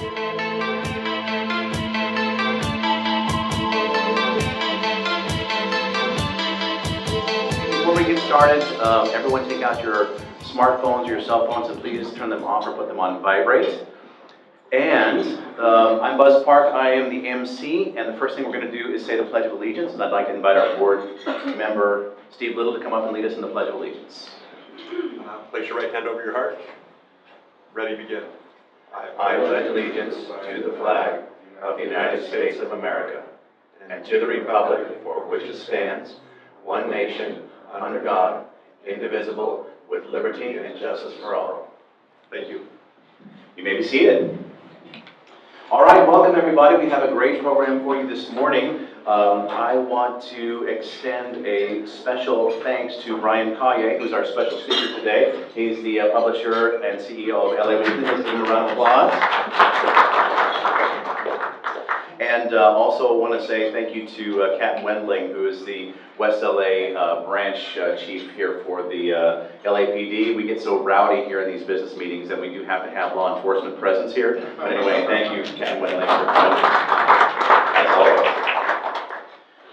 Before we get started, everyone take out your smartphones or your cell phones and please turn them off or put them on vibrate. And I'm Buzz Park, I am the MC, and the first thing we're going to do is say the Pledge of Allegiance, and I'd like to invite our board member, Steve Little, to come up and lead us in the Pledge of Allegiance. Place your right hand over your heart. Ready, begin. I pledge allegiance to the flag of the United States of America and to the republic for which it stands, one nation, under God, indivisible, with liberty and justice for all. Thank you. You may be seated. All right, welcome everybody. We have a great program for you this morning. I want to extend a special thanks to Brian Calle, who's our special speaker today. He's the publisher and CEO of LA Weekly. Let's give him a round of applause. And also want to say thank you to Kat Wendling, who is the West LA branch chief here for the LAPD. We get so rowdy here in these business meetings that we do have to have law enforcement presence here. But anyway, thank you, Kat Wendling, for coming. As always.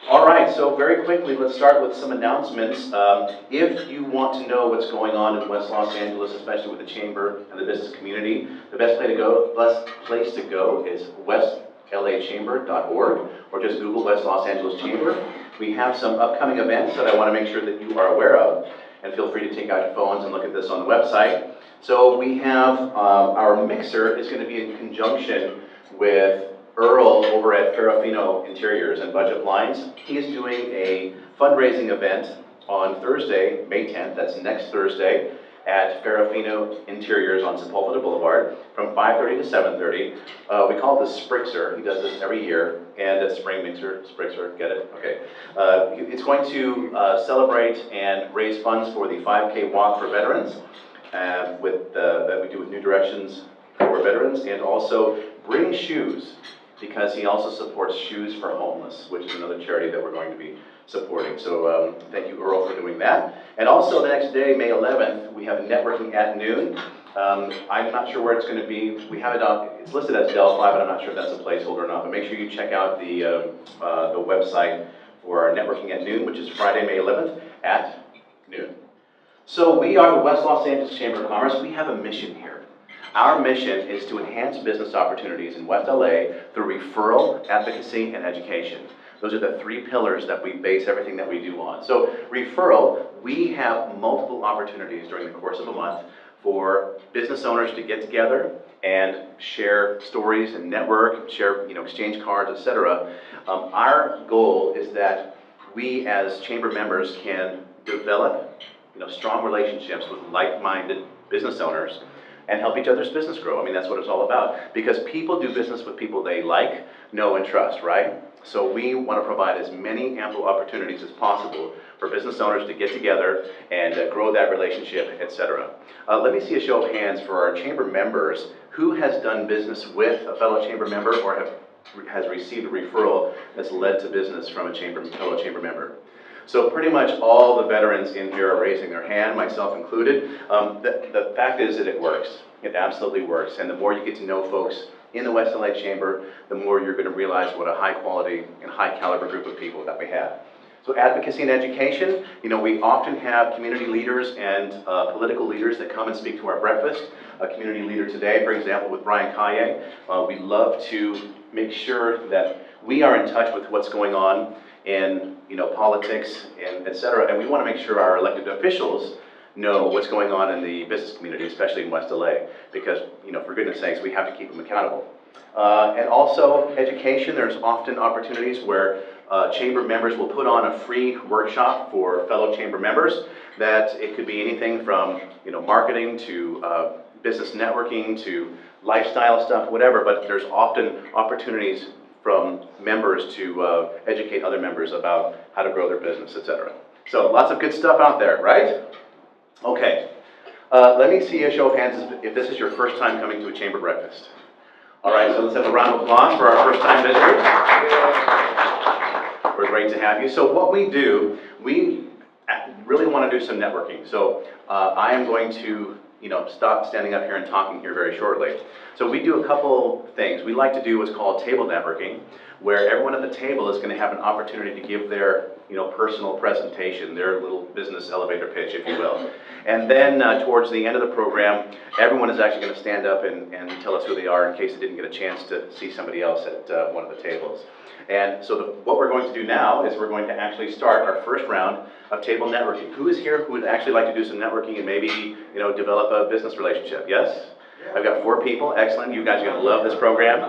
All right, so very quickly, let's start with some announcements. If you want to know what's going on in West Los Angeles, especially with the Chamber and the business community, the best place to go is westlachamber.org, or just Google West Los Angeles Chamber. We have some upcoming events that I want to make sure that you are aware of, and feel free to take out your phones and look at this on the website. So we have our mixer is going to be in conjunction with Earl over at Ferrofino Interiors and Budget Blinds. He is doing a fundraising event on Thursday, May 10th, that's next Thursday, at Ferrofino Interiors on Sepulveda Boulevard from 5:30 to 7:30. We call it the Sprixer. He does this every year. And a spring mixer, Sprixer, get it? Okay. It's going to celebrate and raise funds for the 5K walk for veterans that we do with New Directions for veterans, and also Bring Shoes, because he also supports Shoes for Homeless, which is another charity that we're going to be supporting. So thank you, Earl, for doing that. And also the next day, May 11th, we have networking at noon. I'm not sure where it's going to be. We have it on, it's listed as Delphi, but I'm not sure if that's a placeholder or not. But make sure you check out the website for our networking at noon, which is Friday, May 11th at noon. So we are the West Los Angeles Chamber of Commerce. We have a mission here. Our mission is to enhance business opportunities in West LA through referral, advocacy, and education. Those are the three pillars that we base everything that we do on. So referral, we have multiple opportunities during the course of a month for business owners to get together and share stories and network, share, exchange cards, etc. Our goal is that we as chamber members can develop, strong relationships with like-minded business owners and help each other's business grow. I mean, that's what it's all about. Because people do business with people they like, know, and trust, right? So we want to provide as many ample opportunities as possible for business owners to get together and grow that relationship, etc. Let me see a show of hands for our chamber members. Who has done business with a fellow chamber member or has received a referral that's led to business from a fellow chamber member? So pretty much all the veterans in here are raising their hand, myself included. The fact is that it works. It absolutely works. And the more you get to know folks in the West LA Chamber, the more you're going to realize what a high quality and high caliber group of people that we have. So advocacy and education, we often have community leaders and political leaders that come and speak to our breakfast. A community leader today, for example, with Brian Calle, we love to make sure that we are in touch with what's going on in politics and etc. And we want to make sure our elected officials know what's going on in the business community, especially in West LA, because for goodness sakes, we have to keep them accountable. And also education. There's often opportunities where chamber members will put on a free workshop for fellow chamber members. That it could be anything from marketing to business networking to lifestyle stuff, whatever. But there's often opportunities from members to educate other members about how to grow their business, etc. So lots of good stuff out there, right? Okay. Let me see a show of hands if this is your first time coming to a chamber breakfast. All right, so let's have a round of applause for our first time visitors. We're great to have you. So what we do, we really want to do some networking. So I am going to stop standing up here and talking here very shortly. So we do a couple things. We like to do what's called table networking, where everyone at the table is going to have an opportunity to give their personal presentation, their little business elevator pitch, if you will. And then towards the end of the program, everyone is actually going to stand up and tell us who they are in case they didn't get a chance to see somebody else at one of the tables. And so what we're going to do now is we're going to actually start our first round of table networking. Who is here who would actually like to do some networking and maybe develop a business relationship? Yes? I've got 4 people. Excellent. You guys are going to love this program.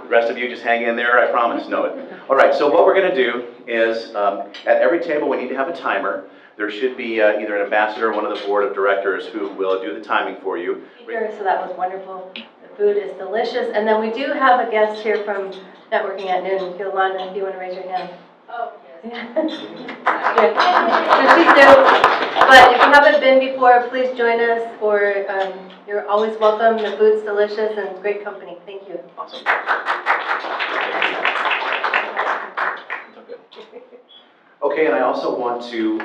The rest of you just hang in there, I promise. Know it. All right, so what we're going to do is at every table we need to have a timer. There should be either an ambassador or one of the board of directors who will do the timing for you. So that was wonderful. The food is delicious. And then we do have a guest here from Networking at Noon. Yolanda, if you want to raise your hand. Oh, yes. Good. So she's new. But if you haven't been before, please join us, or you're always welcome. The food's delicious and great company. Thank you. Awesome. Okay, and I also want to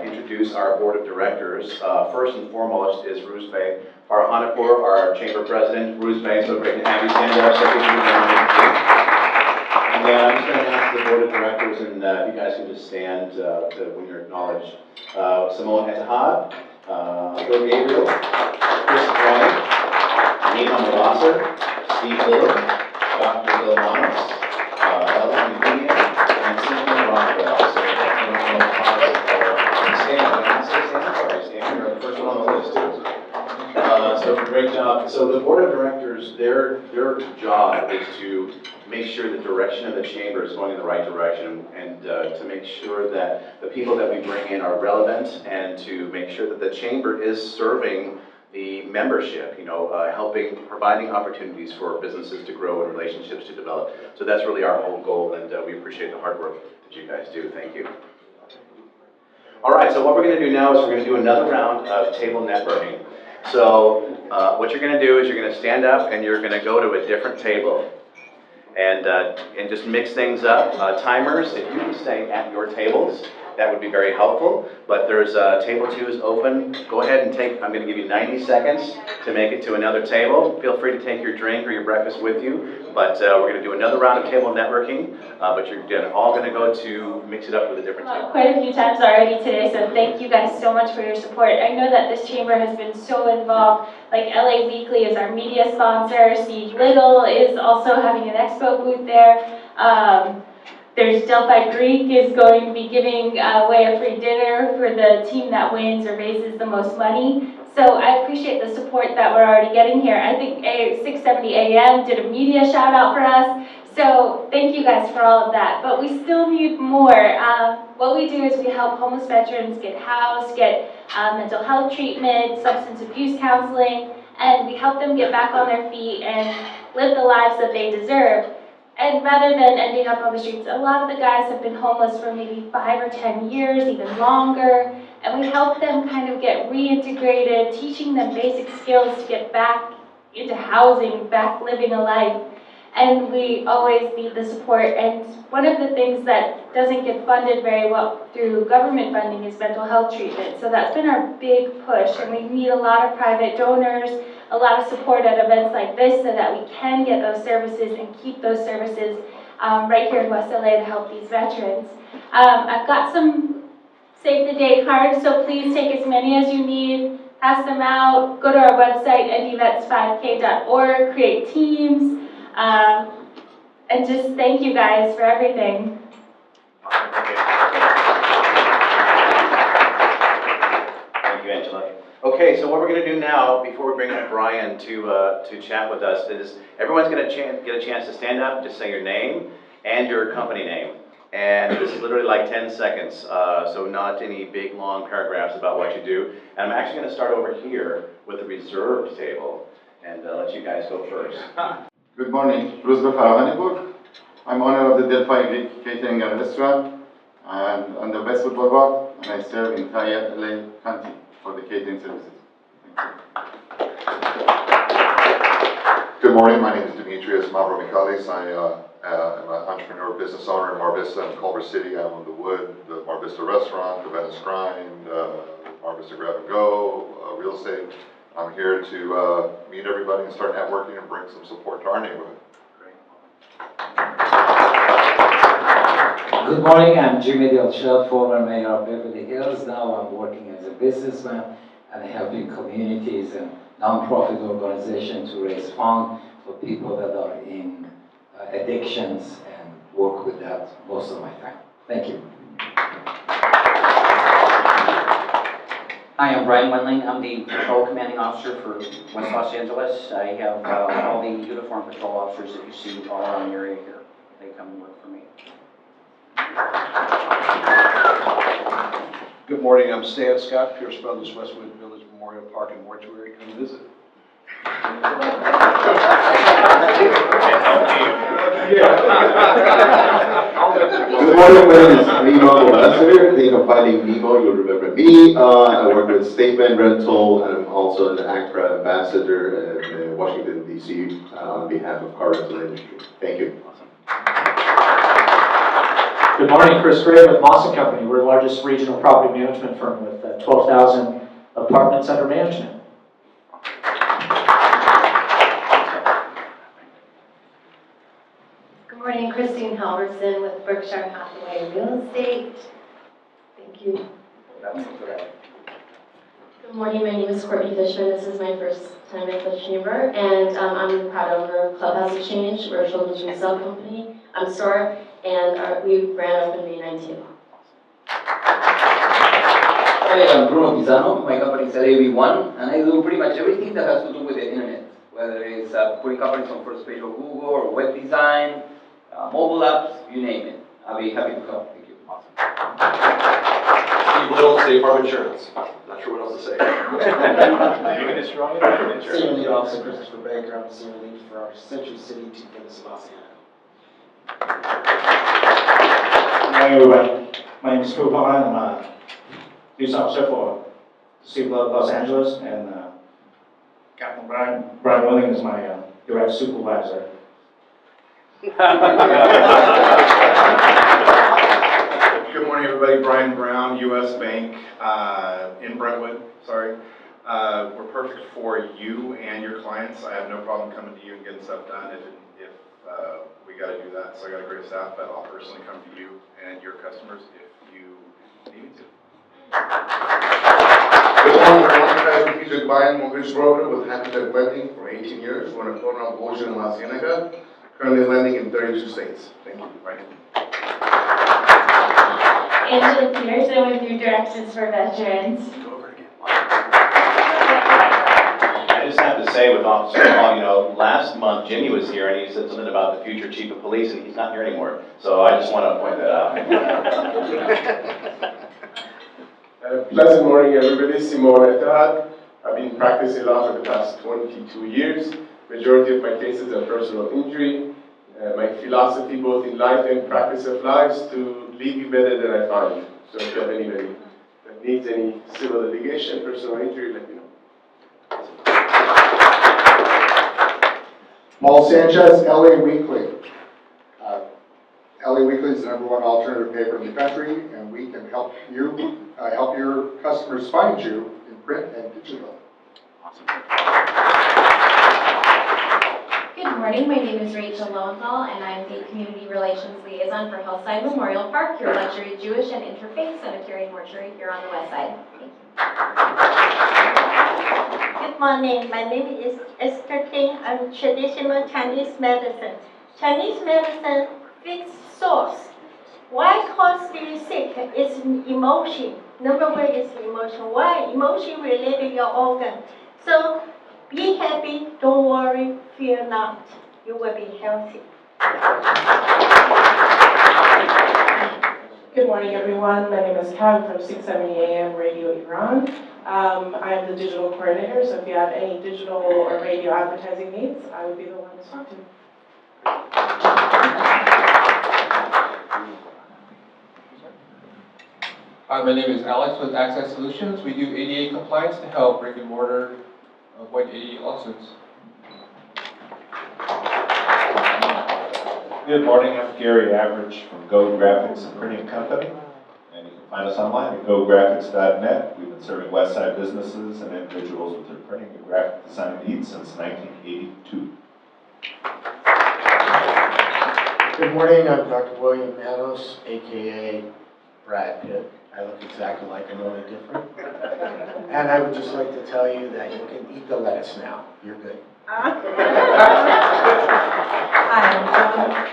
introduce our board of directors. First and foremost is Ruzbeh Farhanapur, our chamber president. Ruzbeh, so great to have you. Stand up so people can and I'm just going to ask the board of directors, and if you guys can just stand when you're acknowledged. Simone Etihad, Bill Gabriel, Chris Ryan, Nina Malasser, Steve Lillard, Dr. Bill Manos, Ellen Mcneil, and Cynthia Rockwell. Stan, you're the first one on the list too. So great job. So the board of directors, their job is to make sure the direction of the chamber is going in the right direction, and to make sure that the people that we bring in are relevant, and to make sure that the chamber is serving the membership, providing opportunities for businesses to grow and relationships to develop. So that's really our whole goal, and we appreciate the hard work that you guys do. Thank you. All right, so what we're going to do now is we're going to do another round of table networking. So what you're going to do is you're going to stand up and you're going to go to a different table and just mix things up. Timers, if you can stay at your tables, that would be very helpful. But there's table 2 is open. Go ahead and I'm going to give you 90 seconds to make it to another table. Feel free to take your drink or your breakfast with you. But we're going to do another round of table networking. But you're all going to go to mix it up with a different table. Quite a few times already today, so thank you guys so much for your support. I know that this chamber has been so involved. Like LA Weekly is our media sponsor. Steve Little is also having an expo booth there. There's Delphi Greek is going to be giving away a free dinner for the team that wins or raises the most money. So I appreciate the support that we're already getting here. I think 670 AM did a media shout out for us. So thank you guys for all of that. But we still need more. What we do is we help homeless veterans get housed, get mental health treatment, substance abuse counseling, and we help them get back on their feet and live the lives that they deserve. And rather than ending up on the streets, a lot of the guys have been homeless for maybe 5 or 10 years, even longer. And we help them kind of get reintegrated, teaching them basic skills to get back into housing, back living a life. And we always need the support. And one of the things that doesn't get funded very well through government funding is mental health treatment. So that's been our big push. And we need a lot of private donors, a lot of support at events like this so that we can get those services and keep those services right here in West LA to help these veterans. I've got some save the date cards, so please take as many as you need, pass them out, go to our website, ndvets5k.org, create teams, and just thank you guys for everything. Thank you, Angela. Okay, so what we're going to do now, before we bring up Brian to chat with us, is everyone's going to get a chance to stand up and just say your name and your company name. And this is literally like 10 seconds, so not any big, long paragraphs about what you do. And I'm actually going to start over here with the reserved table and let you guys go first. Good morning, Ruzbeh Farhanapur. I'm owner of the Delphi Greek Catering and Restaurant and on the Westwood Boulevard, and I serve in Calle, LA County for the catering services. Good morning, my name is Demetrius Mavromichalis. I am an entrepreneur, business owner in Mar Vista and Culver City. I own the Wood, the Mar Vista restaurant, the Venice Grind, Harvest Grab and Go, real estate. I'm here to meet everybody and start networking and bring some support to our neighborhood. Good morning, I'm Jimmy Del Shell, former mayor of Beverly Hills. Now I'm working as a businessman and helping communities and nonprofit organizations to raise funds for people that are in addictions and work with that most of my time. Thank you. Hi, I'm Brian Wendling. I'm the Patrol Commanding Officer for West Los Angeles. I have all the uniformed patrol officers that you see all around the area here. They come and work for me. Good morning, I'm Stan Scott, Pierce Brothers Westwood Village Memorial Park and Mortuary. Come visit. Good morning, my name is Nemo Ambassador. Think of Finding Nemo, you'll remember me. I work with Statement Rental, and I'm also an ACTRA ambassador in Washington, D.C. On behalf of car rental industry. Thank you. Good morning, Chris Gray with Moss & Company. We're the largest regional property management firm with 12,000 apartments under management. Good morning, Christine Halverson with Berkshire Hathaway Real Estate. Thank you. Good morning, my name is Courtney Fisher. This is my first time at the Chamber, and I'm the proud owner of Clubhouse Exchange. We're a children's resale company, store, and we ran open May 19th. Hi, I'm Bruno Pisano. My company is LAV1, and I do pretty much everything that has to do with the internet, whether it's putting companies on first page of Google or web design, mobile apps, you name it. I'll be happy to help. Thank you. Steve Little, Safe Harbor Insurance. Not sure what else to say. Senior Lead Officer Christopher Baker. I'm the Senior Lead for our Century City to Venice, Los Angeles. Good morning, everybody. My name is Phil Pond. I'm a police officer for the City of Los Angeles, and Captain Brian Willing is my direct supervisor. Good morning, everybody. Brian Brown, U.S. Bank in Brentwood. Sorry. We're perfect for you and your clients. I have no problem coming to you and getting stuff done if we got to do that. So I got a great staff, but I'll personally come to you and your customers if you need me to. Good morning, I'm Peter Buying Mortgage Broker with Happy Tech Lending for 18 years. We're in a corner of Ocean and La Cienega, currently lending in 32 states. Thank you. Bye. Angela Peterson with your Directions for Veterans. I just have to say with Officer Hall, you know, last month Jimmy was here and he said something about the future chief of police and he's not here anymore. So I just want to point that out. Pleasant morning, everybody. Simone Etihad. I've been practicing law for the past 22 years. Majority of my cases are personal injury. My philosophy, both in life and practice of life, is to leave you better than I found you. So if you have anybody that needs any civil litigation, personal injury, let me know. Paul Sanchez, LA Weekly. LA Weekly is the #1 alternative paper in the country, and we can help you, help your customers find you in print and digital. Awesome. Good morning, my name is Rachel Lowenthal, and I'm the Community Relations Liaison for Hillside Memorial Park, your luxury Jewish and interfaith cemetery and mortuary here on the west side. Thank you. Good morning, my name is Esther Ting. I'm traditional Chinese medicine. Chinese medicine fixed source. Why cause being sick? It's emotion. Number one is emotion. Why? Emotion related your organ. So be happy, don't worry, fear not. You will be healthy. Good morning, everyone. My name is Kat from 670 AM Radio Iran. I'm the digital coordinator, so if you have any digital or radio advertising needs, I would be the one to talk to. Hi, my name is Alex with Access Solutions. We do ADA compliance to help brick and mortar avoid ADA lawsuits. Good morning, I'm Gary Average from Go Graphics and Printing Company, and you can Find us online at gographics.net. We've been serving West Side businesses and individuals with their printing and graphic design needs since 1982. Good morning, I'm Dr. William Manos, AKA Brad Pitt. I look exactly like I'm only different. And I would just like to tell you that you can eat the lettuce now. You're good. Hi, I'm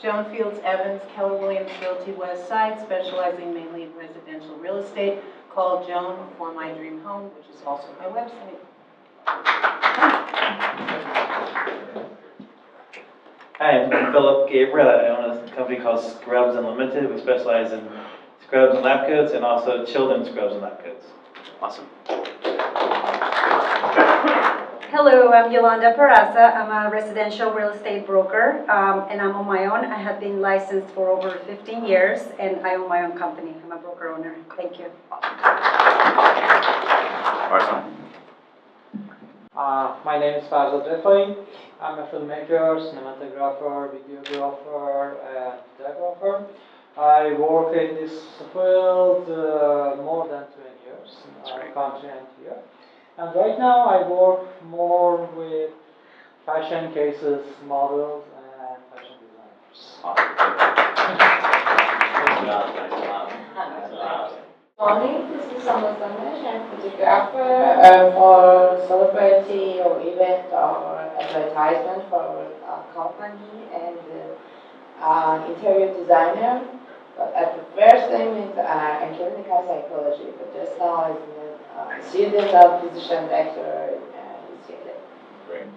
Joan Fields Evans, Keller Williams Realty West Side, specializing mainly in residential real estate, called Joan for my dream home, which is also my website. Hi, I'm Philip Gabriel. I own a company called Scrubs Unlimited. We specialize in scrubs and lab coats and also children's scrubs and lab coats. Awesome. Hello, I'm Yolanda Peraza. I'm a residential real estate broker, and I'm on my own. I have been licensed for over 15 years, and I own my own company. I'm a broker owner. Thank you. My name is Fazal Jeffrey. I'm a filmmaker, cinematographer, videographer, and photographer. I work in this field more than 20 years in our country and here. And right now I work more with fashion cases, models, and fashion designers. Morning, this is Summer Sandesh. I'm a photographer for celebrity or event or advertisement for a company and interior designer. But I prefer staying with clinical psychology, but just now I'm a student of physician doctor in UCLA. Great.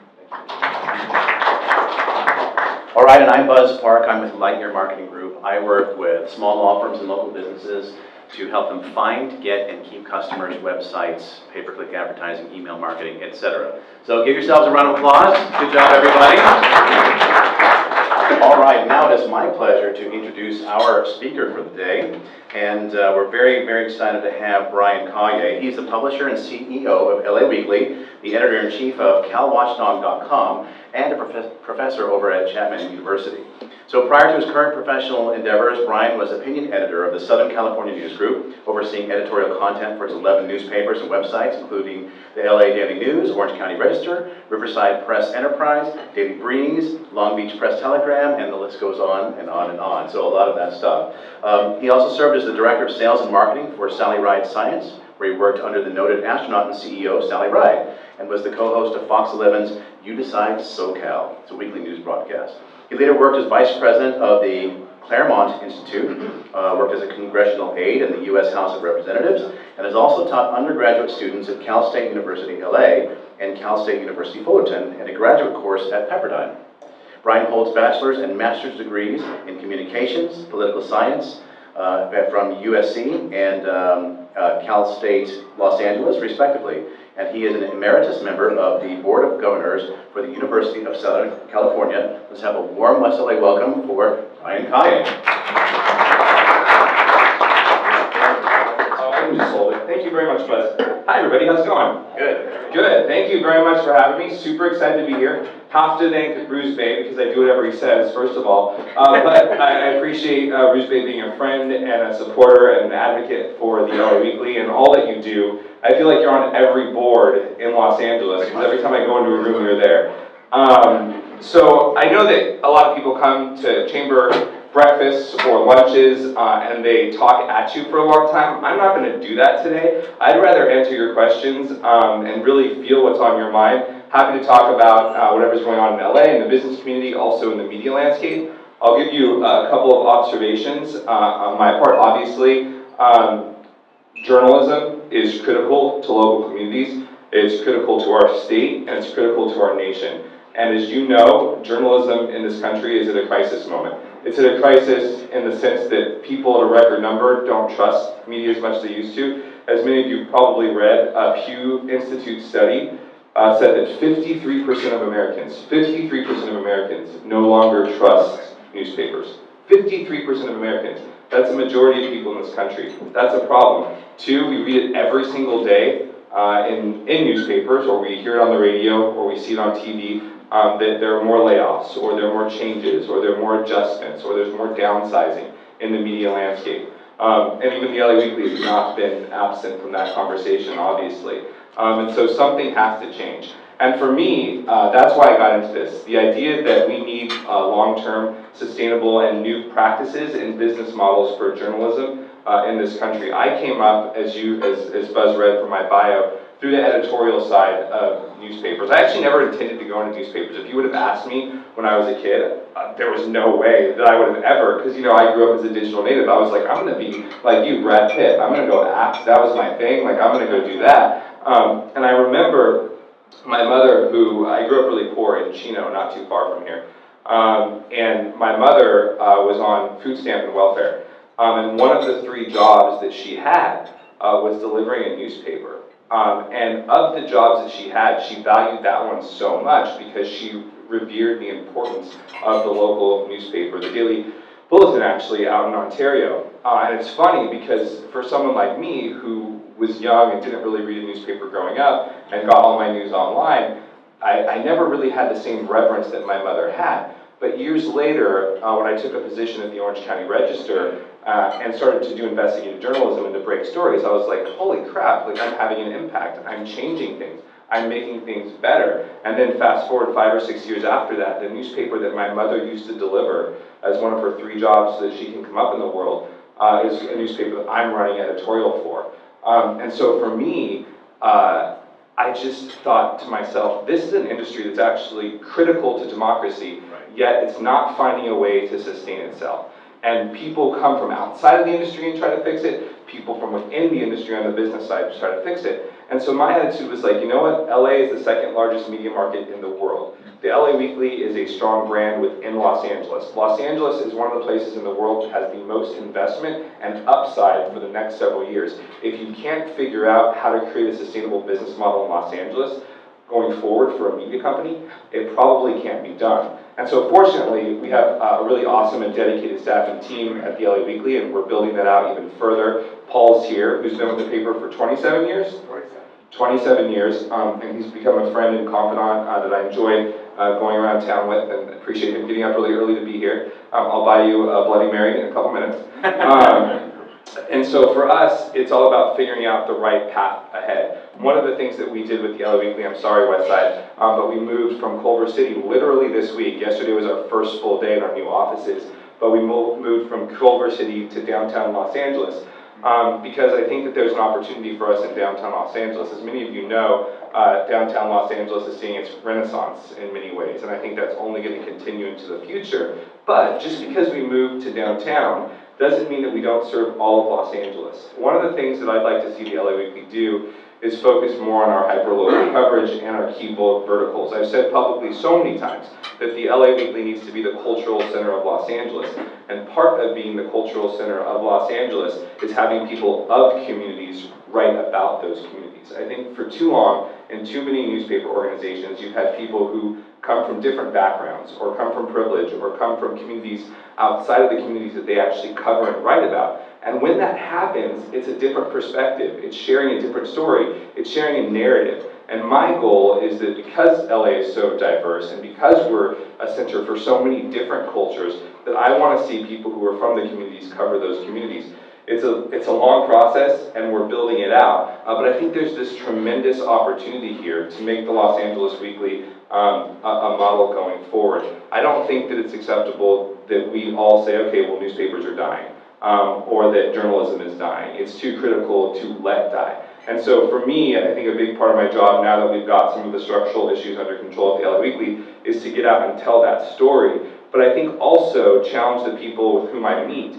All right, and I'm Buzz Park. I'm with Lightyear Marketing Group. I work with small law firms and local businesses to help them find, get, and keep customers' websites, pay-per-click advertising, email marketing, etc. So give yourselves a round of applause. Good job, everybody. All right, now it is my pleasure to introduce our speaker for the day. And we're very, very excited to have Brian Calle. He's the publisher and CEO of LA Weekly, the editor-in-chief of CalWatchdog.com, and a professor over at Chapman University. So prior to his current professional endeavors, Brian was opinion editor of the Southern California News Group, overseeing editorial content for its 11 newspapers and websites, including the LA Daily News, Orange County Register, Riverside Press Enterprise, Daily Breeze, Long Beach Press Telegram, and the list goes on and on and on. So a lot of that stuff. He also served as the director of sales and marketing for Sally Ride Science, where he worked under the noted astronaut and CEO Sally Ride, and was the co-host of Fox 11's You Decide SoCal. It's a weekly news broadcast. He later worked as vice president of the Claremont Institute, worked as a congressional aide in the U.S. House of Representatives, and has also taught undergraduate students at Cal State University LA and Cal State University Fullerton, and a graduate course at Pepperdine. Brian holds bachelor's and master's degrees in communications, political science from USC and Cal State Los Angeles, respectively. And he is an emeritus member of the Board of Governors for the University of Southern California. Let's have a warm West LA welcome for Brian Calle. Oh, I can just hold it. Thank you very much, Buzz. Hi, everybody. How's it going? Good. Good. Thank you very much for having me. Super excited to be here. Have to thank Bruce Bay because I do whatever he says, first of all. But I appreciate Bruce Bay being a friend and a supporter and an advocate for the LA Weekly and all that you do. I feel like you're on every board in Los Angeles because every time I go into a room, you're there. So I know that a lot of people come to chamber breakfasts or lunches and they talk at you for a long time. I'm not going to do that today. I'd rather answer your questions and really feel what's on your mind. Happy to talk about whatever's going on in LA, in the business community, also in the media landscape. I'll give you a couple of observations on my part. Obviously, journalism is critical to local communities. It's critical to our state, and it's critical to our nation. And as you know, journalism in this country is at a crisis moment. It's at a crisis in the sense that people at a record number don't trust media as much as they used to. As many of you probably read, a Pew Institute study said that 53% of Americans no longer trust newspapers. 53% of Americans. That's a majority of people in this country. That's a problem. Two, we read it every single day in newspapers, or we hear it on the radio, or we see it on TV, that there are more layoffs, or there are more changes, or there are more adjustments, or there's more downsizing in the media landscape. And even the LA Weekly has not been absent from that conversation, obviously. And so something has to change. And for me, that's why I got into this. The idea that we need long-term, sustainable, and new practices and business models for journalism in this country. I came up, as Buzz read from my bio, through the editorial side of newspapers. I actually never intended to go into newspapers. If you would have asked me when I was a kid, there was no way that I would have ever, because I grew up as a digital native. I was like, I'm gonna be like you, Brad Pitt. I'm gonna go act, that was my thing, like I'm gonna go do that. And I remember my mother, who, I grew up really poor in Chino, not too far from here. And my mother was on food stamp and welfare. And one of the 3 jobs that she had was delivering a newspaper. And of the jobs that she had, she valued that one so much because she revered the importance of the local newspaper, the Daily Bulletin, actually, out in Ontario. And it's funny because for someone like me who was young and didn't really read a newspaper growing up and got all my news online, I never really had the same reverence that my mother had. But years later, when I took a position at the Orange County Register and started to do investigative journalism and to break stories, I was like, holy crap, like I'm having an impact, I'm changing things, I'm making things better. And then fast forward 5 or 6 years after that, the newspaper that my mother used to deliver as one of her 3 jobs so that she can come up in the world is a newspaper that I'm running editorial for. And so for me, I just thought to myself, this is an industry that's actually critical to democracy, yet it's not finding a way to sustain itself. And people come from outside of the industry and try to fix it. People from within the industry on the business side try to fix it. And so my attitude was like, you know what? LA is the 2nd largest media market in the world. The LA Weekly is a strong brand within Los Angeles. Los Angeles is one of the places in the world that has the most investment and upside for the next several years. If you can't figure out how to create a sustainable business model in Los Angeles going forward for a media company, it probably can't be done. And so fortunately, we have a really awesome and dedicated staff and team at the LA Weekly, and we're building that out even further. Paul's here, who's been with the paper for 27 years? 27 years, and he's become a friend and confidant that I enjoy going around town with, and appreciate him getting up really early to be here. I'll buy you a Bloody Mary in a couple minutes. And so for us, it's all about figuring out the right path ahead. One of the things that we did with the LA Weekly, I'm sorry Westside, but we moved from Culver City literally this week. Yesterday was our first full day in our new offices, but we moved from Culver City to downtown Los Angeles. Because I think that there's an opportunity for us in downtown Los Angeles. As many of you know, downtown Los Angeles is seeing its renaissance in many ways, and I think that's only going to continue into the future. But just because we moved to downtown doesn't mean that we don't serve all of Los Angeles. One of the things that I'd like to see the LA Weekly do is focus more on our hyperlocal coverage and our key verticals. I've said publicly so many times that the LA Weekly needs to be the cultural center of Los Angeles. And part of being the cultural center of Los Angeles is having people of communities write about those communities. I think for too long, in too many newspaper organizations, you've had people who come from different backgrounds, or come from privilege, or come from communities outside of the communities that they actually cover and write about. And when that happens, it's a different perspective. It's sharing a different story. It's sharing a narrative. And my goal is that because LA is so diverse, and because we're a center for so many different cultures, that I want to see people who are from the communities cover those communities. It's a long process, and we're building it out. But I think there's this tremendous opportunity here to make the Los Angeles Weekly a model going forward. I don't think that it's acceptable that we all say, okay, well, newspapers are dying, or that journalism is dying. It's too critical to let die. And so for me, I think a big part of my job, now that we've got some of the structural issues under control at the LA Weekly, is to get out and tell that story. But I think also challenge the people with whom I meet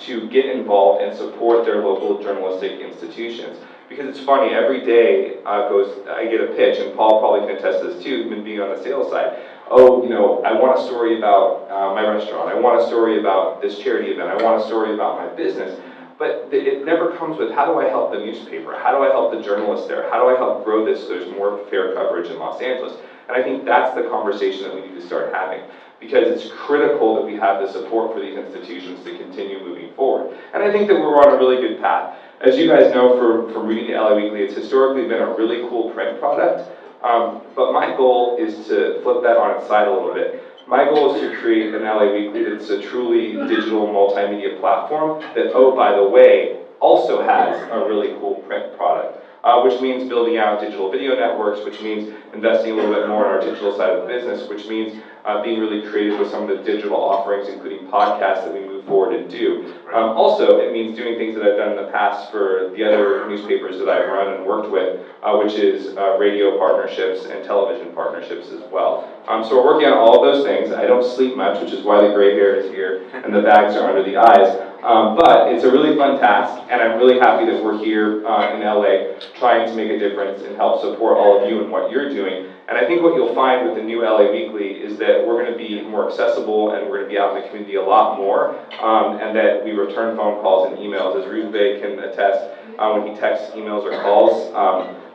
to get involved and support their local journalistic institutions. Because it's funny, every day I get a pitch, and Paul probably can attest to this too, even being on the sales side. Oh, you know, I want a story about my restaurant. I want a story about this charity event. I want a story about my business. But it never comes with, how do I help the newspaper? How do I help the journalists there? How do I help grow this so there's more fair coverage in Los Angeles? And I think that's the conversation that we need to start having, because it's critical that we have the support for these institutions to continue moving forward. And I think that we're on a really good path. As you guys know from reading the LA Weekly, it's historically been a really cool print product. But my goal is to flip that on its side a little bit. My goal is to create an LA Weekly that's a truly digital multimedia platform that, oh, by the way, also has a really cool print product. Which means building out digital video networks, which means investing a little bit more in our digital side of the business, which means being really creative with some of the digital offerings, including podcasts that we move forward and do. Also, it means doing things that I've done in the past for the other newspapers that I've run and worked with, which is radio partnerships and television partnerships as well. So we're working on all of those things. I don't sleep much, which is why the gray hair is here and the bags are under the eyes. But it's a really fun task, and I'm really happy that we're here in LA trying to make a difference and help support all of you in what you're doing. And I think what you'll find with the new LA Weekly is that we're going to be more accessible and we're going to be out in the community a lot more, and that we return phone calls and emails. As Ruth Bay can attest, when he texts emails or calls,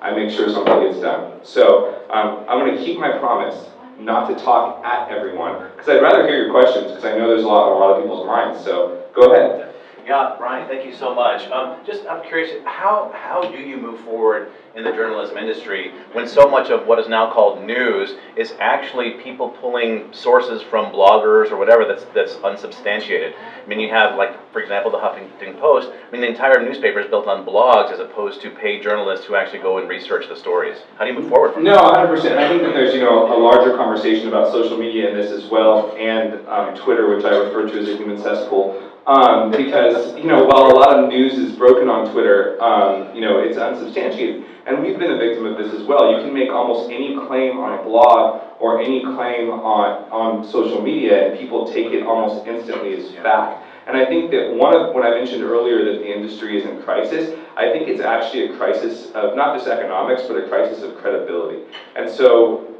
I make sure something gets done. So I'm going to keep my promise not to talk at everyone, because I'd rather hear your questions, because I know there's a lot of people's minds, so go ahead. Yeah, Brian, thank you so much. I'm curious, how do you move forward in the journalism industry when so much of what is now called news is actually people pulling sources from bloggers or whatever that's unsubstantiated? I mean, you have, like, for example, the Huffington Post. I mean, the entire newspaper is built on blogs as opposed to paid journalists who actually go and research the stories. How do you move forward from that? No, 100%. I think that there's, a larger conversation about social media in this as well, and Twitter, which I refer to as a human cesspool. Because, while a lot of news is broken on Twitter, it's unsubstantiated. And we've been a victim of this as well. You can make almost any claim on a blog or any claim on social media, and people take it almost instantly as fact. And I think that when I mentioned earlier that the industry is in crisis, I think it's actually a crisis of not just economics, but a crisis of credibility. And so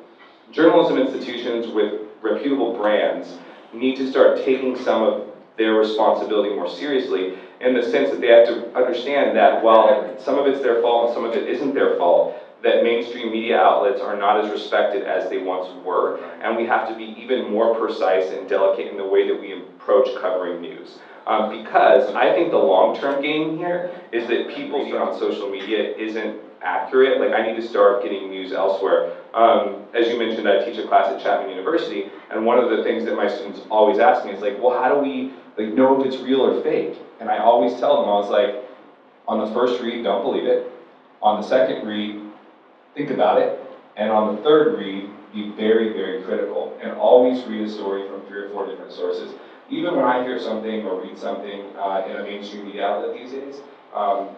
journalism institutions with reputable brands need to start taking some of their responsibility more seriously, in the sense that they have to understand that while some of it's their fault and some of it isn't their fault, that mainstream media outlets are not as respected as they once were, and we have to be even more precise and delicate in the way that we approach covering news. Because I think the long-term game here is that people on social media isn't accurate. Like, I need to start getting news elsewhere. As you mentioned, I teach a class at Chapman University, and one of the things that my students always ask me is like, well, how do we know if it's real or fake? And I always tell them, I was like, on the first read, don't believe it. On the second read, think about it. And on the third read, be very, very critical. And always read a story from 3 or 4 different sources. Even when I hear something or read something in a mainstream media outlet these days,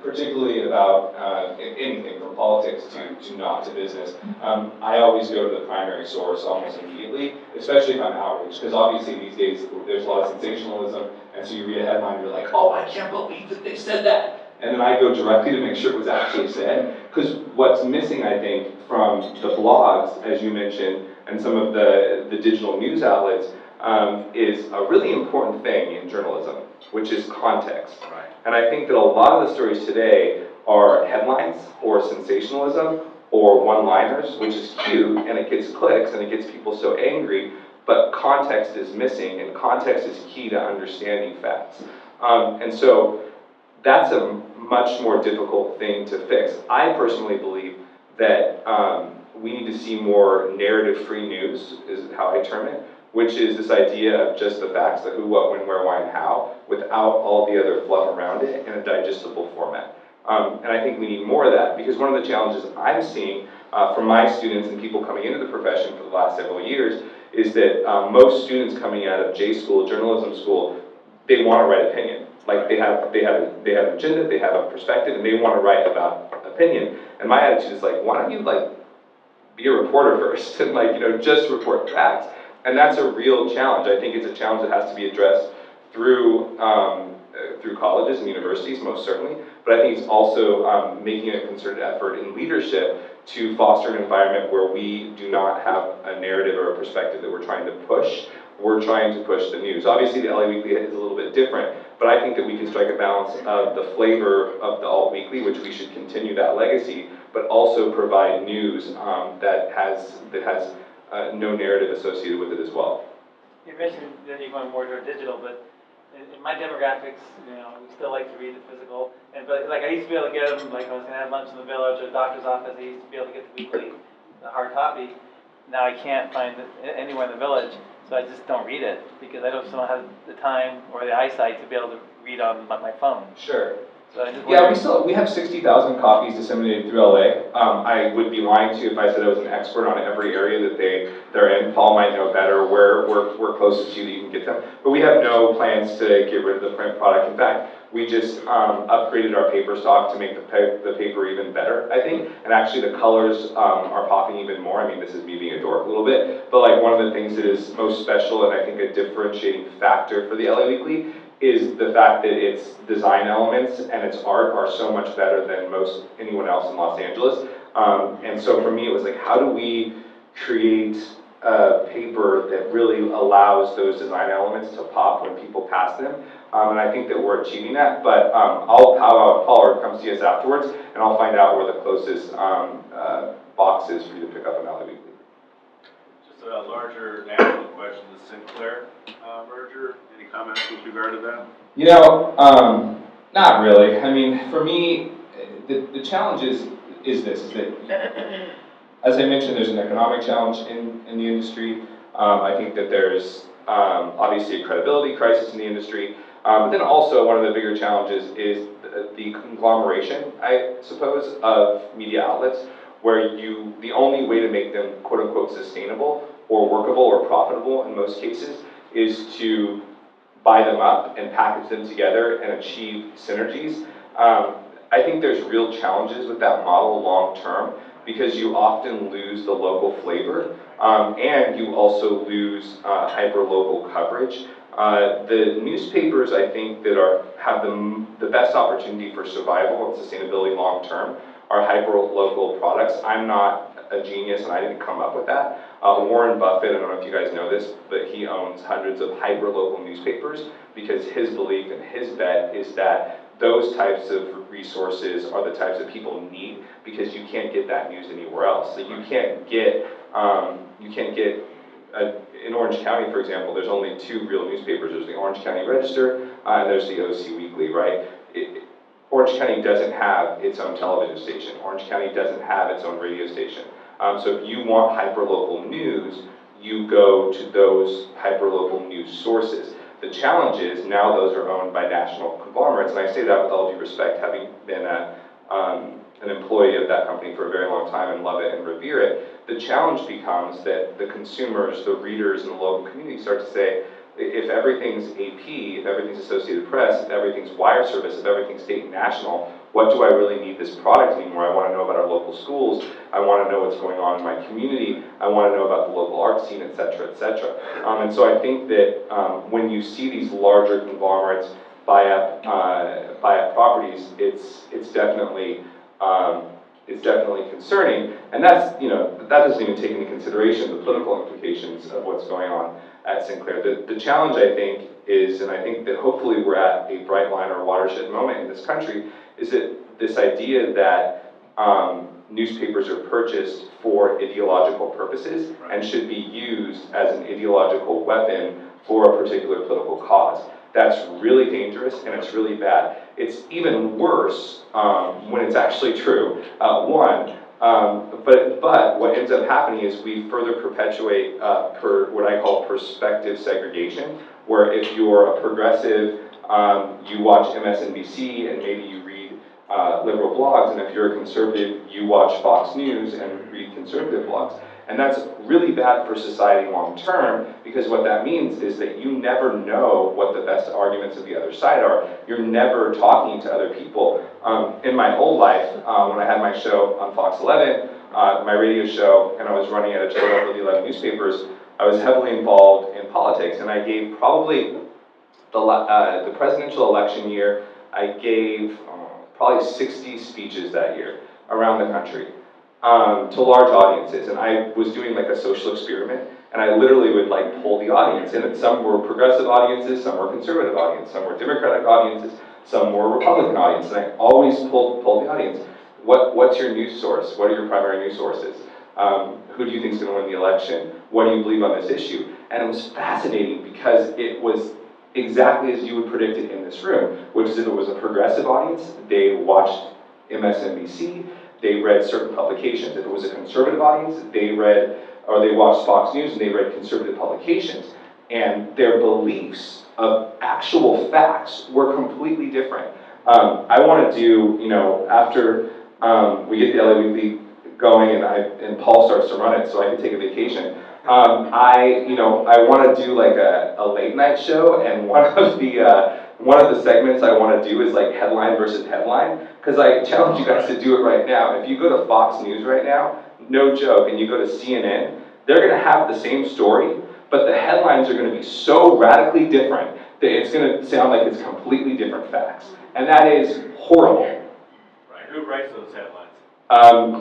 particularly about anything from politics to not to business, I always go to the primary source almost immediately, especially if I'm outraged, because obviously these days there's a lot of sensationalism, and so you read a headline and you're like, oh, I can't believe that they said that. And then I go directly to make sure it was actually said, because what's missing, I think, from the blogs, as you mentioned, and some of the digital news outlets, is a really important thing in journalism, which is context. Right. And I think that a lot of the stories today are headlines or sensationalism or one-liners, which is cute and it gets clicks and it gets people so angry, but context is missing, and context is key to understanding facts. And so that's a much more difficult thing to fix. I personally believe that we need to see more narrative-free news, is how I term it, which is this idea of just the facts, the who, what, when, where, why, and how, without all the other fluff around it in a digestible format. And I think we need more of that, because one of the challenges I'm seeing from my students and people coming into the profession for the last several years is that most students coming out of J school, journalism school, they want to write opinion. Like, they have an agenda, they have a perspective, and they want to write about opinion. And my attitude is like, why don't you be a reporter first and just report facts? And that's a real challenge. I think it's a challenge that has to be addressed through colleges and universities, most certainly. But I think it's also making a concerted effort in leadership to foster an environment where we do not have a narrative or a perspective that we're trying to push. We're trying to push the news. Obviously, the LA Weekly is a little bit different, but I think that we can strike a balance of the flavor of the Alt Weekly, which we should continue that legacy, but also provide news that has no narrative associated with it as well. You mentioned that you're going more toward digital, but in my demographics, we still like to read the physical. But I used to be able to get them, like I was going to have lunch in the village or doctor's office, I used to be able to get the weekly, the hard copy. Now I can't find it anywhere in the village. So so I just don't read it, because I don't have the time or the eyesight to be able to read on my phone. Sure. So I just Yeah, wonder- we have 60,000 copies disseminated through LA. I would be lying to you if I said I was an expert on every area that they're in. Paul might know better where we're closest to you that you can get them. But we have no plans to get rid of the print product. In fact, we just upgraded our paper stock to make the paper even better, I think. And actually the colors are popping even more. I mean, this is me being a dork a little bit. But like one of the things that is most special and I think a differentiating factor for the LA Weekly is the fact that its design elements and its art are so much better than anyone else in Los Angeles. And so for me, it was like, how do we create a paper that really allows those design elements to pop when people pass them? And I think that we're achieving that, but I'll Paul comes to us afterwards, and I'll find out where the closest box is for you to pick up an LA Weekly. Just a larger national question, the Sinclair merger, any comments with regard to that? You know, not really. I mean, for me, the challenge is that, as I mentioned, there's an economic challenge in the industry. I think that there's obviously a credibility crisis in the industry. But then also one of the bigger challenges is the conglomeration, I suppose, of media outlets, where the only way to make them quote unquote sustainable or workable or profitable in most cases is to buy them up and package them together and achieve synergies. I think there's real challenges with that model long term because you often lose the local flavor and you also lose hyper-local coverage. The newspapers, I think, that have the best opportunity for survival and sustainability long term are hyper-local products. I'm not a genius and I didn't come up with that. Warren Buffett, I don't know if you guys know this, but he owns hundreds of hyper-local newspapers because his belief and his bet is that those types of resources are the types of people need because you can't get that news anywhere else. So you can't get in Orange County, for example, there's only 2 real newspapers. There's the Orange County Register and there's the OC Weekly, right? Orange County doesn't have its own television station. Orange County doesn't have its own radio station. So if you want hyperlocal news, you go to those hyperlocal news sources. The challenge is now those are owned by national conglomerates, and I say that with all due respect, having been an employee of that company for a very long time and love it and revere it. The challenge becomes that the consumers, the readers in the local community start to say, if everything's AP, if everything's Associated Press, if everything's wire service, if everything's state and national, what do I really need this product anymore? I want to know about our local schools. I want to know what's going on in my community. I want to know about the local art scene, et cetera, et cetera. And so I think that when you see these larger conglomerates buy up properties, it's definitely concerning. And that's, that doesn't even take into consideration the political implications of what's going on at Sinclair. The challenge, I think, is, and I think that hopefully we're at a bright line or watershed moment in this country, is that this idea that newspapers are purchased for ideological purposes and should be used as an ideological weapon for a particular political cause. That's really dangerous and it's really bad. It's even worse when it's actually true, but what ends up happening is we further perpetuate what I call perspective segregation, where if you're a progressive, you watch MSNBC and maybe you read liberal blogs, and if you're a conservative, you watch Fox News and read conservative blogs. And that's really bad for society long term, because what that means is that you never know what the best arguments of the other side are. You're never talking to other people. In my whole life, when I had my show on Fox 11, my radio show, and I was running editorial for the 11 newspapers, I was heavily involved in politics, and I gave probably the presidential election year, I gave probably 60 speeches that year around the country. To large audiences, and I was doing like a social experiment, and I literally would like poll the audience, and some were progressive audiences, some were conservative audiences, some were Democratic audiences, some were Republican audiences, and I always polled the audience. What's your news source? What are your primary news sources? Who do you think is going to win the election? What do you believe on this issue? And it was fascinating because it was exactly as you would predict it in this room, which is if it was a progressive audience, they watched MSNBC, they read certain publications. If it was a conservative audience, they watched Fox News and they read conservative publications. and their beliefs of actual facts were completely different. I want to do, after we get the LA Weekly going and Paul starts to run it so I can take a vacation, I want to do like a late night show, and one of the segments I want to do is like headline versus headline, because I challenge you guys to do it right now. If you go to Fox News right now, no joke, and you go to CNN, they're going to have the same story, but the headlines are going to be so radically different that it's going to sound like it's completely different facts. And that is horrible. Right, who writes those headlines?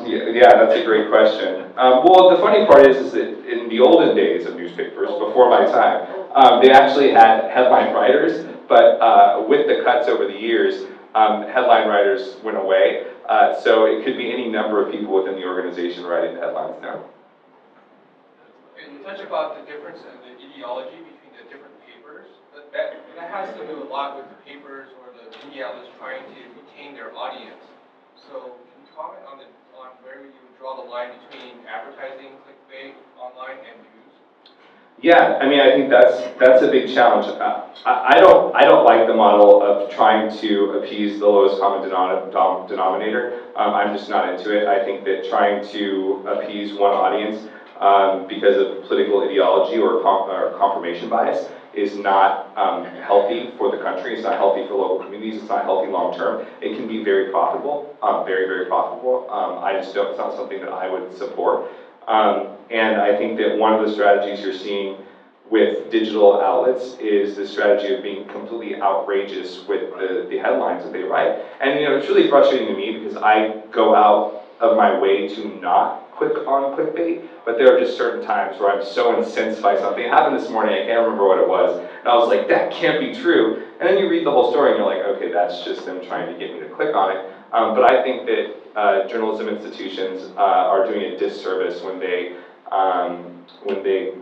Yeah, that's a great question. Well, the funny part is that in the olden days of newspapers, before my time, they actually had headline writers, but with the cuts over the years, headline writers went away. So it could be any number of people within the organization writing the headlines now. And you touch about the difference in the ideology between the different papers, but that has to do a lot with the papers or the media outlets trying to retain their audience. So can you comment on where you draw the line between advertising, clickbait, online, and news? Yeah, I mean, I think that's a big challenge. I don't like the model of trying to appease the lowest common denominator. I'm just not into it. I think that trying to appease one audience because of political ideology or confirmation bias is not healthy for the country. It's not healthy for local communities. It's not healthy long term. It can be very profitable, very, very profitable. It's not something that I would support. And I think that one of the strategies you're seeing with digital outlets is the strategy of being completely outrageous with the headlines that they write. And it's really frustrating to me because I go out of my way to not click on clickbait, but there are just certain times where I'm so incensed by something. It happened this morning, I can't remember what it was, and I was like, that can't be true. And then you read the whole story and you're like, okay, that's just them trying to get me to click on it. But I think that journalism institutions are doing a disservice when they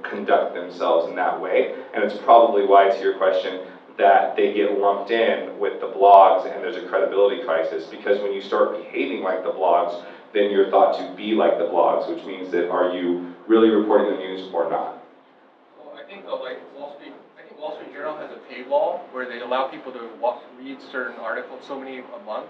conduct themselves in that way. And it's probably why, to your question, that they get lumped in with the blogs and there's a credibility crisis, because when you start behaving like the blogs, then you're thought to be like the blogs, which means that are you really reporting the news or not? Well, I think Wall Street Journal has a paywall where they allow people to read certain articles, so many a month,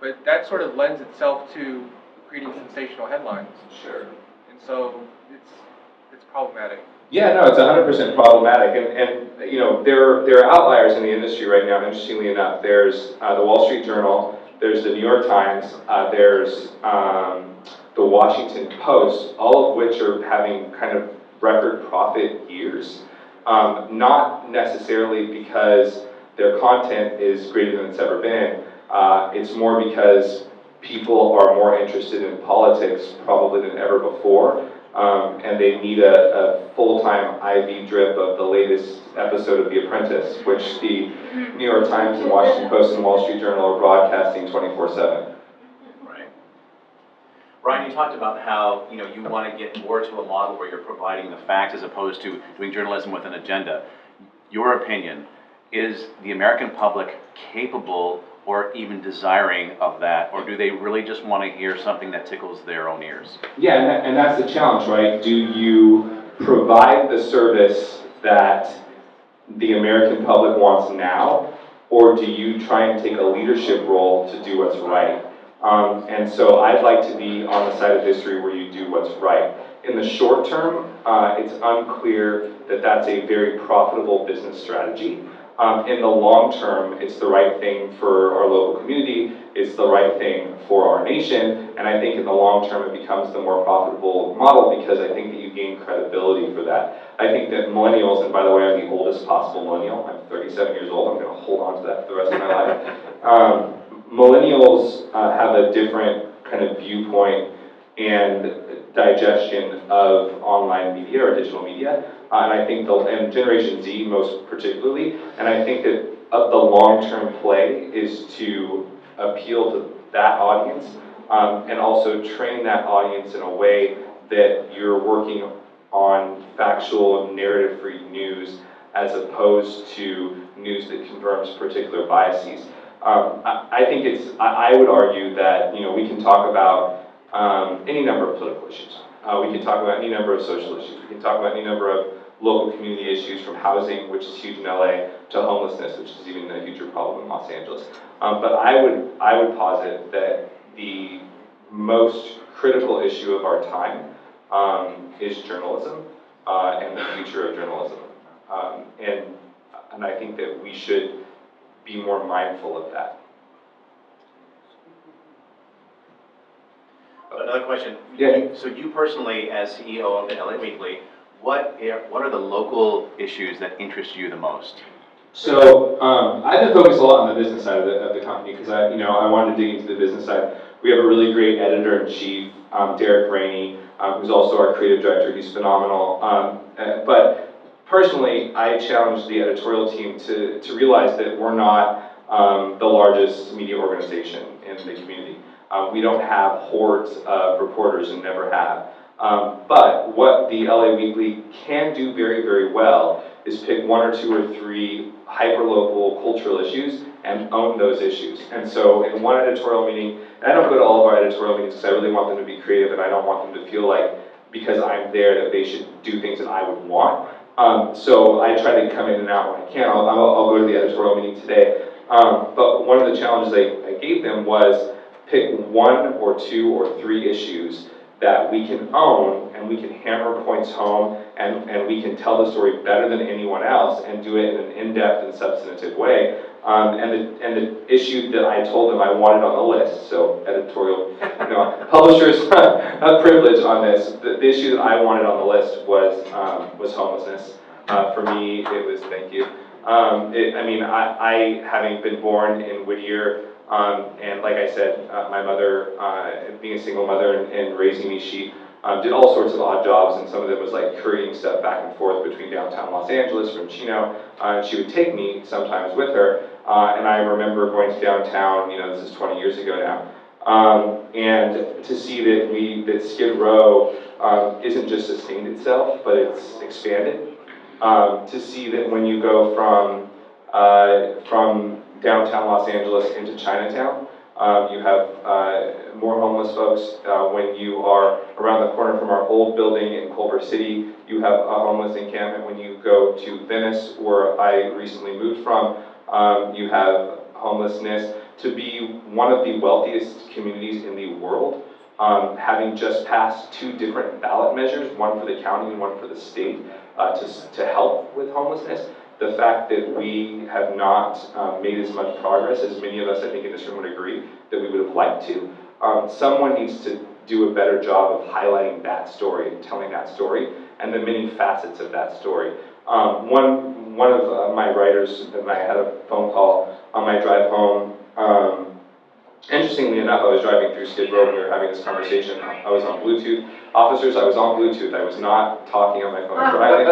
but that sort of lends itself to creating sensational headlines. Sure. And so it's problematic. Yeah, no, it's 100% problematic, and there are outliers in the industry right now. Interestingly enough, there's the Wall Street Journal, there's the New York Times, there's the Washington Post, all of which are having kind of record profit years. Not necessarily because their content is greater than it's ever been. It's more because people are more interested in politics probably than ever before. And they need a full-time IV drip of the latest episode of The Apprentice, which the New York Times and Washington Post and Wall Street Journal are broadcasting 24/7. Right. Brian, you talked about how you want to get more to a model where you're providing the facts as opposed to doing journalism with an agenda. Your opinion, is the American public capable or even desiring of that, or do they really just want to hear something that tickles their own ears? Yeah, and that's the challenge, right? Do you provide the service that the American public wants now, or do you try and take a leadership role to do what's right? And so I'd like to be on the side of history where you do what's right. In the short term, it's unclear that that's a very profitable business strategy. In the long term, it's the right thing for our local community, it's the right thing for our nation, and I think in the long term it becomes the more profitable model because I think that you gain credibility for that. I think that millennials, and by the way, I'm the oldest possible millennial, I'm 37 years old, I'm going to hold on to that for the rest of my life. Millennials have a different kind of viewpoint and digestion of online media or digital media. And I think and Generation Z most particularly, and I think that the long-term play is to appeal to that audience and also train that audience in a way that you're working on factual, narrative-free news as opposed to news that confirms particular biases. I think I would argue that we can talk about any number of political issues. We can talk about any number of social issues. We can talk about any number of local community issues from housing, which is huge in LA, to homelessness, which is even a huger problem in Los Angeles. But I would posit that the most critical issue of our time is journalism and the future of journalism. And I think that we should be more mindful of that. Another question. Yeah. So you personally, as CEO of the LA Weekly, what are the local issues that interest you the most? So I've been focused a lot on the business side of the company because I wanted to dig into the business side. We have a really great editor-in-chief, Derek Rainey, who's also our creative director. He's phenomenal. But personally, I challenged the editorial team to realize that we're not the largest media organization in the community. We don't have hordes of reporters and never have. But what the LA Weekly can do very, very well is pick 1 or 2 or 3 hyper-local cultural issues and own those issues. And so in one editorial meeting, and I don't go to all of our editorial meetings because I really want them to be creative and I don't want them to feel like because I'm there that they should do things that I would want. So I try to come in and out when I can. I'll go to the editorial meeting today. But one of the challenges I gave them was pick 1 or 2 or 3 issues that we can own and we can hammer points home and we can tell the story better than anyone else and do it in an in-depth and substantive way. And the issue that I told them I wanted on the list, so editorial, publishers have privilege on this. The issue that I wanted on the list was homelessness. For me, it was, thank you. I having been born in Whittier, and like I said, my mother, being a single mother and raising me, she did all sorts of odd jobs, and some of them was like couriering stuff back and forth between downtown Los Angeles from Chino, and she would take me sometimes with her, and I remember going to downtown, this is 20 years ago now, and to see that Skid Row isn't just sustained itself, but it's expanded, to see that when you go from downtown Los Angeles into Chinatown, you have more homeless folks. When you are around the corner from our old building in Culver City, you have a homeless encampment. When you go to Venice, where I recently moved from, you have homelessness. To be one of the wealthiest communities in the world, having just passed 2 different ballot measures, one for the county and one for the state, to help with homelessness. The fact that we have not made as much progress as many of us, I think, in this room would agree that we would have liked to. Someone needs to do a better job of highlighting that story, telling that story, and the many facets of that story. One of my writers and I had a phone call on my drive home. Interestingly enough, I was driving through Skid Row when we were having this conversation. I was on Bluetooth. Officers, I was on Bluetooth. I was not talking on my phone driving.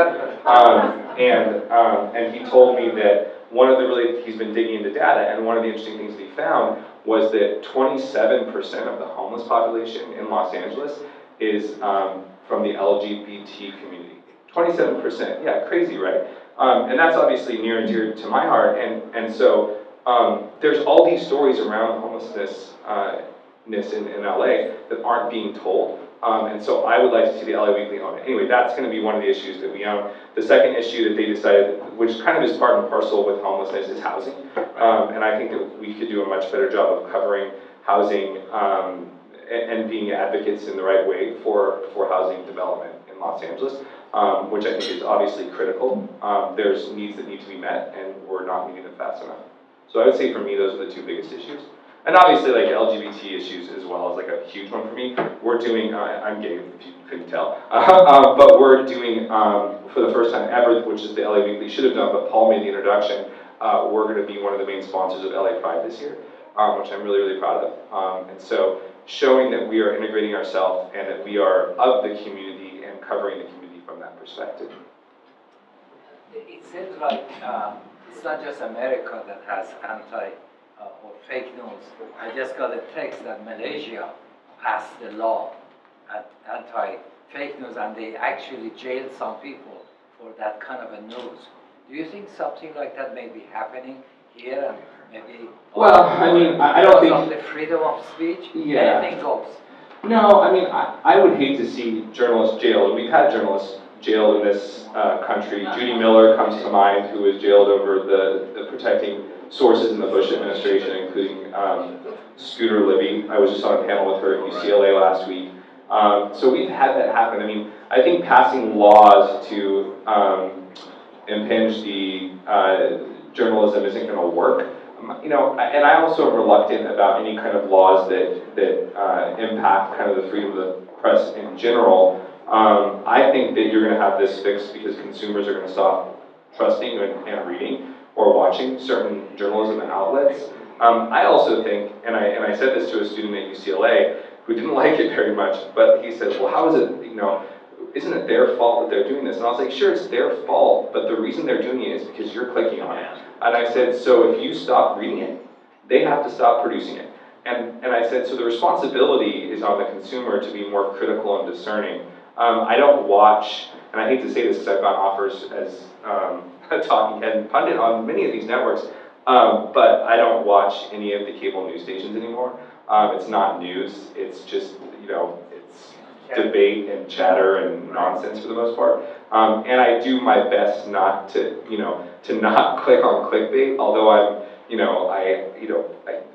And he told me that he's been digging into data, and one of the interesting things that he found was that 27% of the homeless population in Los Angeles is from the LGBT community. 27%, yeah, crazy, right? And that's obviously near and dear to my heart, and so there's all these stories around homelessness in LA that aren't being told. And so I would like to see the LA Weekly own it. Anyway, that's going to be one of the issues that we own. The second issue that they decided, which kind of is part and parcel with homelessness, is housing. And I think that we could do a much better job of covering housing and being advocates in the right way for housing development in Los Angeles, which I think is obviously critical. There's needs that need to be met, and we're not meeting them fast enough. So I would say for me, those are the 2 biggest issues. And obviously, like LGBT issues as well is like a huge one for me. We're doing, I'm gay, if you couldn't tell, but we're doing, for the first time ever, which is the LA Weekly should have done, but Paul made the introduction, we're going to be one of the main sponsors of LA Pride this year, which I'm really, really proud of. And so showing that we are integrating ourselves and that we are of the community and covering the community from that perspective. It seems like it's not just America that has or fake news. I just got a text that Malaysia passed the law anti-fake news, and they actually jailed some people for that kind of a news. Do you think something like that may be happening here, and maybe? Well, I mean, I don't think the freedom of speech. Yeah. Anything goes. No, I mean, I would hate to see journalists jailed. We've had journalists jailed in this country. Judy Miller comes to mind, who was jailed over the protecting sources in the Bush administration, including Scooter Libby. I was just on a panel with her at UCLA last week. So we've had that happen. I mean, I think passing laws to impinge the journalism isn't going to work. And I also am reluctant about any kind of laws that impact kind of the freedom of the press in general. I think that you're going to have this fixed because consumers are going to stop trusting and reading or watching certain journalism outlets. I also think, and I said this to a student at UCLA who didn't like it very much, but he said, well, how is it, isn't it their fault that they're doing this? And I was like, sure, it's their fault, but the reason they're doing it is because you're clicking on it. And I said, so if you stop reading it, they have to stop producing it. And I said, so the responsibility is on the consumer to be more critical and discerning. I don't watch, and I hate to say this because I've gotten offers as a talking head and pundit on many of these networks, but I don't watch any of the cable news stations anymore. It's not news, it's just, it's debate and chatter and nonsense for the most part. And I do my best not to, to not click on clickbait, although I'm,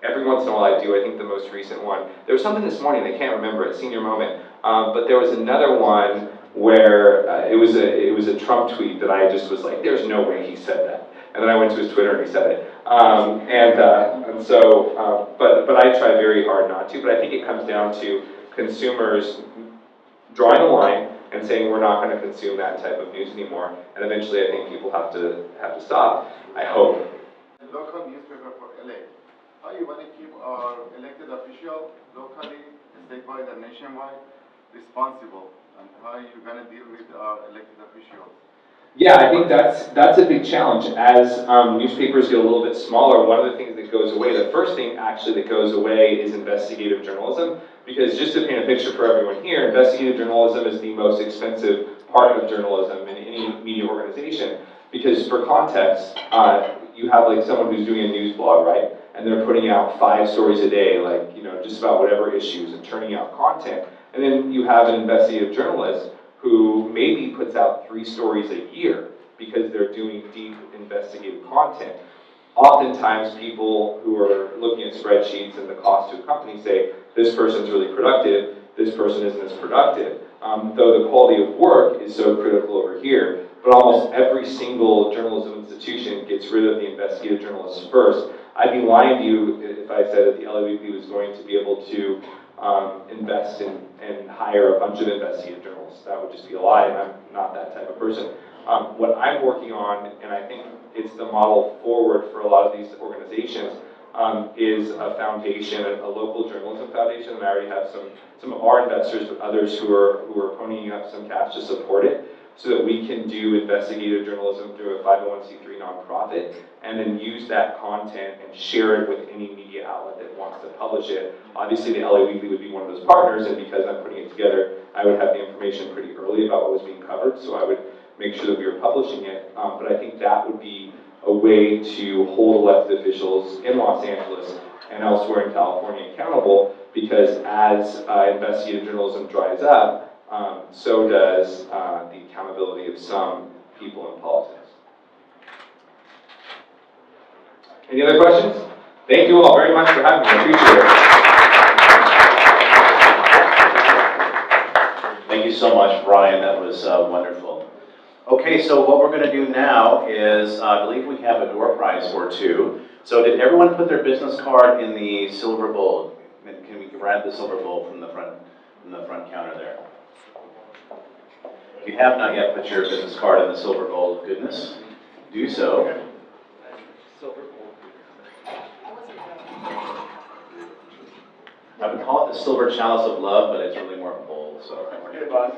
every once in a while I do. I think the most recent one, there was something this morning, I can't remember it, senior moment, but there was another one where it was a Trump tweet that I just was like, there's no way he said that. And then I went to his Twitter and he said it. And so, but I try very hard not to, but I think it comes down to consumers drawing a line and saying we're not going to consume that type of news anymore. And eventually I think people have to stop, I hope. The local newspaper for LA. How you want to keep our elected official locally, statewide and nationwide responsible? And how you going to deal with our elected officials? Yeah, I think that's a big challenge. As newspapers get a little bit smaller, one of the things that goes away, the first thing actually that goes away is investigative journalism. Because just to paint a picture for everyone here, investigative journalism is the most expensive part of journalism in any media organization. Because for context, you have like someone who's doing a news blog, right? And they're putting out 5 stories a day, like, just about whatever issues and turning out content. And then you have an investigative journalist who maybe puts out 3 stories a year because they're doing deep investigative content. Oftentimes people who are looking at spreadsheets and the cost to a company say, this person's really productive, this person isn't as productive. Though the quality of work is so critical over here, but almost every single journalism institution gets rid of the investigative journalists first. I'd be lying to you if I said that the LA Weekly was going to be able to invest in and hire a bunch of investigative journalists. That would just be a lie, and I'm not that type of person. What I'm working on, and I think it's the model forward for a lot of these organizations, is a foundation, a local journalism foundation, and I already have some of our investors, but others who are ponying up some cash to support it, so that we can do investigative journalism through a 501c3 nonprofit, and then use that content and share it with any media outlet that wants to publish it. Obviously, the LA Weekly would be one of those partners, and because I'm putting it together, I would have the information pretty early about what was being covered, so I would make sure that we were publishing it. But I think that would be a way to hold elected officials in Los Angeles and elsewhere in California accountable, because as investigative journalism dries up, so does the accountability of some people in politics. Any other questions? Thank you all very much for having me. I appreciate it. Thank you so much, Brian. That was wonderful. Okay, so what we're going to do now is, I believe we have a door prize or 2. So did everyone put their business card in the silver bowl? Can we grab the silver bowl from the front counter there? If you have not yet put your business card in the silver bowl of goodness, do so. I would call it the silver chalice of love, but it's really more of a bowl, so. Okay, boss.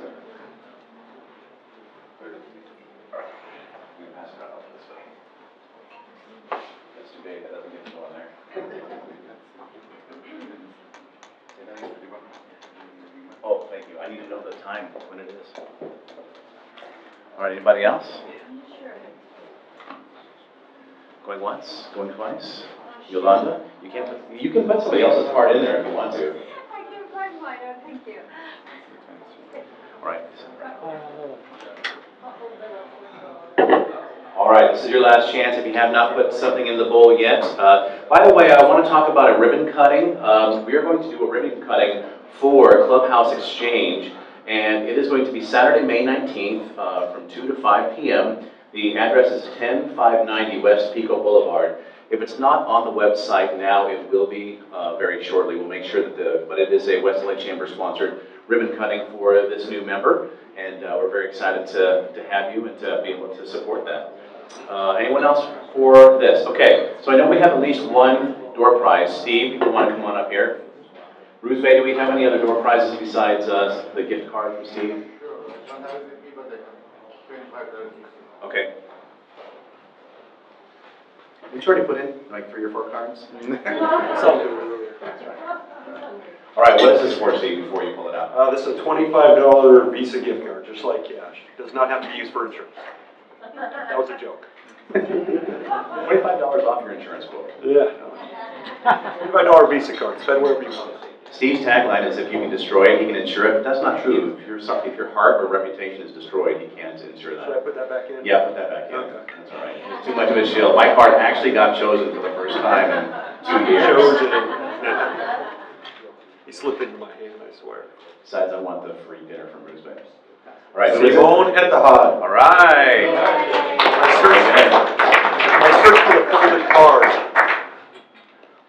Pass it out this way. That's too big, that doesn't get to go in there. Oh, thank you. I need to know the time when it is. All right, anybody else? Sure. Going once, going twice? Yolanda, you can put somebody else's card in there if you want to. I can find mine, thank you. All right. All right, this is your last chance if you have not put something in the bowl yet. By the way, I want to talk about a ribbon cutting. We are going to do a ribbon cutting for Clubhouse Exchange, and it is going to be Saturday, May 19th from 2 to 5 p.m. The address is 10590 West Pico Boulevard. If it's not on the website now, it will be very shortly. We'll make sure that but it is a West LA Chamber sponsored ribbon cutting for this new member, and we're very excited to have you and to be able to support that. Anyone else for this? Okay, so I know we have at least one door prize. Steve, you want to come on up here? Bruce Bay, do we have any other door prizes besides the gift card from Steve? Okay. Did you already put in like 3 or 4 cards? All right, what is this for, Steve, before you pull it out? This is a $25 Visa gift card, just like cash. Does not have to be used for insurance. That was a joke. $25 off your insurance quote. Yeah. $25 Visa card, spend wherever you want. Steve's tagline is if you can destroy it, he can insure it, but that's not true. If your heart or reputation is destroyed, he can't insure that. Should I put that back in? Yeah, put that back in. Okay. That's all right. It's too much of a shield. My card actually got chosen for the first time in 2 years. Chosen. He slipped into my hand, I swear. Besides, I want the free dinner from Bruce Bay. All right, Simone at the Hod. All right. My search for the folded card.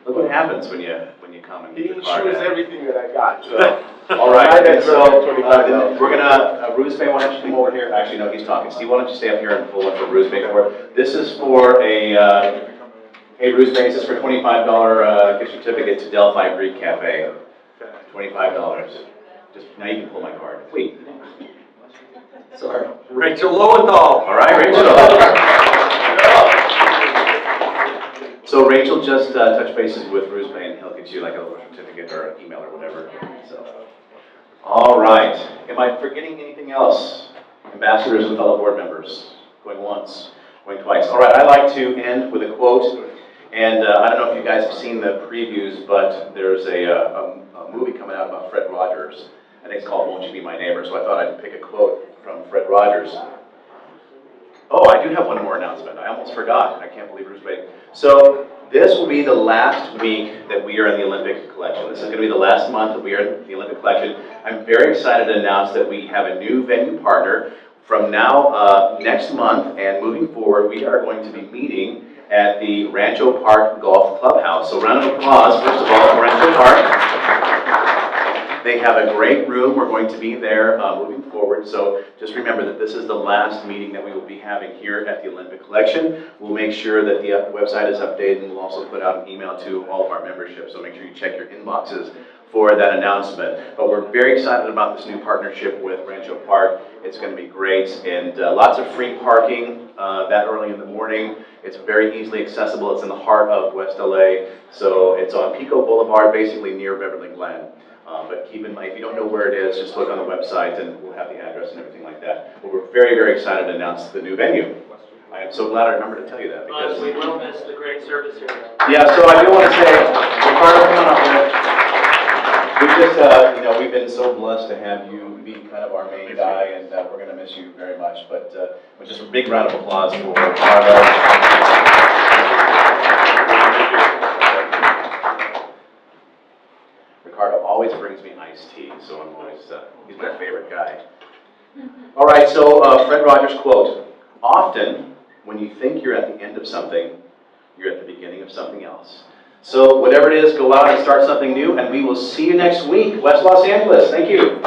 Look what happens when you come and He get the card. insures everything that I got, so. All right, and so $25. we're gonna, Bruce Bay, why don't you come over here? Actually, no, he's talking. Steve, why don't you stay up here and pull up for Bruce Bay for it? This is for a, hey, Bruce Bay, this is for a $25 gift certificate to Delphi Greek Cafe. $25. Just, now you can pull my card. Wait. Sorry. Rachel Lowenthal. All right, Rachel. So Rachel just touched bases with Bruce Bay, and he'll get you like a little certificate or an email or whatever. So, all right. Am I forgetting anything else? Ambassadors and fellow board members, going once, going twice. All right. I like to end with a quote, and I don't know if you guys have seen the previews, but there's a movie coming out about Fred Rogers. I think it's called "Won't You Be My Neighbor." So I thought I'd pick a quote from Fred Rogers. Oh, I do have one more announcement. I almost forgot. I can't believe Bruce Bay. So this will be the last week that we are in the Olympic collection. This is going to be the last month that we are in the Olympic collection. I'm very excited to announce that we have a new venue partner. From now, next month and moving forward, we are going to be meeting at the Rancho Park Golf Clubhouse. So round of applause, first of all, for Rancho Park. They have a great room. We're going to be there moving forward. So just remember that this is the last meeting that we will be having here at the Olympic Collection. We'll make sure that the website is updated, and we'll also put out an email to all of our membership. So make sure you check your inboxes for that announcement. But we're very excited about this new partnership with Rancho Park. It's going to be great, and lots of free parking that early in the morning. It's very easily accessible. It's in the heart of West LA. So it's on Pico Boulevard, basically near Beverly Glen. But keep in mind, if you don't know where it is, just look on the website and we'll have the address and everything like that. But we're very, very excited to announce the new venue. I am so glad I remembered to tell you that. Because We will miss the great service here. yeah, so I do want to say, Ricardo, come on up here. We just, we've been so blessed to have you be kind of our main guy, and we're going to miss you very much. But just a big round of applause for Ricardo. Ricardo always brings me iced tea, so I'm always, he's my favorite guy. All right, so Fred Rogers quote, often when you think you're at the end of something, you're at the beginning of something else. So whatever it is, go out and start something new, and we will see you next week. West Los Angeles, thank you.